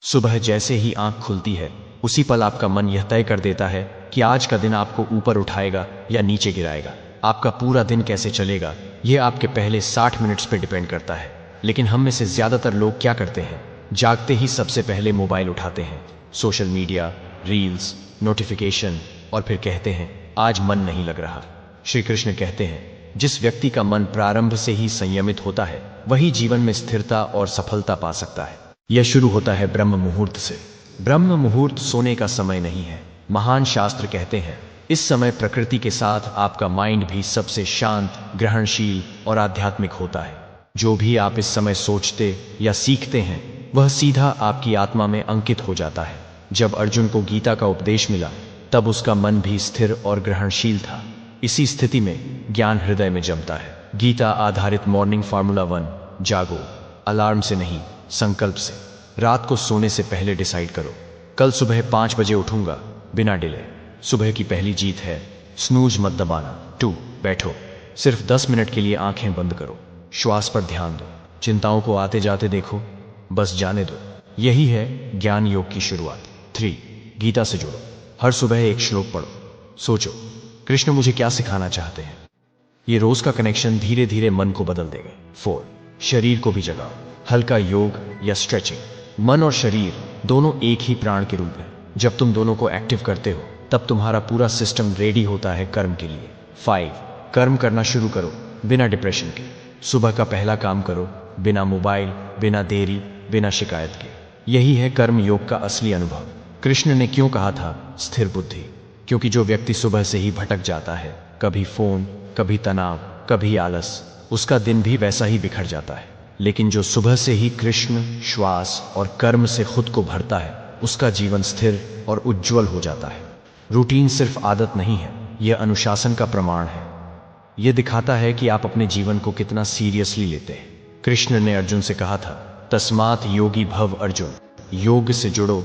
सुबह जैसे ही आंख खुलती है उसी पल आपका मन यह तय कर देता है कि आज का दिन आपको ऊपर उठाएगा या नीचे गिराएगा। आपका पूरा दिन कैसे चलेगा यह आपके पहले 60 मिनट्स पर डिपेंड करता है। लेकिन हम में से ज़्यादातर लोग क्या करते हैं, जागते ही सबसे पहले मोबाइल उठाते हैं, सोशल मीडिया, रील्स, नोटिफिकेशन, और फिर कहते हैं आज मन नहीं लग रहा। श्री कृष्ण कहते हैं जिस व्यक्ति का मन प्रारंभ से ही संयमित होता है वही जीवन में स्थिरता और सफलता पा सकता है। यह शुरू होता है ब्रह्म मुहूर्त से। ब्रह्म मुहूर्त सोने का समय नहीं है। महान शास्त्र कहते हैं इस समय प्रकृति के साथ आपका माइंड भी सबसे शांत, ग्रहणशील और आध्यात्मिक होता है। जो भी आप इस समय सोचते या सीखते हैं वह सीधा आपकी आत्मा में अंकित हो जाता है। जब अर्जुन को गीता का उपदेश मिला तब उसका मन भी स्थिर और ग्रहणशील था। इसी स्थिति में ज्ञान हृदय में जमता है। गीता आधारित मॉर्निंग फार्मूला 1। जागो, अलार्म से नहीं, संकल्प से। रात को सोने से पहले डिसाइड करो, कल सुबह 5 बजे उठूंगा, बिना डिले। सुबह की पहली जीत है, स्नूज मत दबाना। 2, बैठो, सिर्फ 10 मिनट के लिए आंखें बंद करो, श्वास पर ध्यान दो, चिंताओं को आते जाते देखो, बस जाने दो। यही है ज्ञान योग की शुरुआत। 3, गीता से जुड़ो, हर सुबह एक श्लोक पढ़ो, सोचो कृष्ण मुझे क्या सिखाना चाहते हैं। ये रोज का कनेक्शन धीरे धीरे मन को बदल देगा। 4, शरीर को भी जगाओ, हल्का योग या स्ट्रेचिंग। मन और शरीर दोनों एक ही प्राण के रूप हैं। जब तुम दोनों को एक्टिव करते हो तब तुम्हारा पूरा सिस्टम रेडी होता है कर्म के लिए। 5, कर्म करना शुरू करो बिना डिप्रेशन के। सुबह का पहला काम करो, बिना मोबाइल, बिना देरी, बिना शिकायत के। यही है कर्म योग का असली अनुभव। कृष्ण ने क्यों कहा था स्थिर बुद्धि? क्योंकि जो व्यक्ति सुबह से ही भटक जाता है, कभी फोन, कभी तनाव, कभी आलस, उसका दिन भी वैसा ही बिखर जाता है। लेकिन जो सुबह से ही कृष्ण, श्वास और कर्म से खुद को भरता है उसका जीवन स्थिर और उज्जवल हो जाता है। रूटीन सिर्फ आदत नहीं है, यह अनुशासन का प्रमाण है। यह दिखाता है कि आप अपने जीवन को कितना सीरियसली लेते हैं। कृष्ण ने अर्जुन से कहा था तस्मात् योगी भव अर्जुन, योग से जुड़ो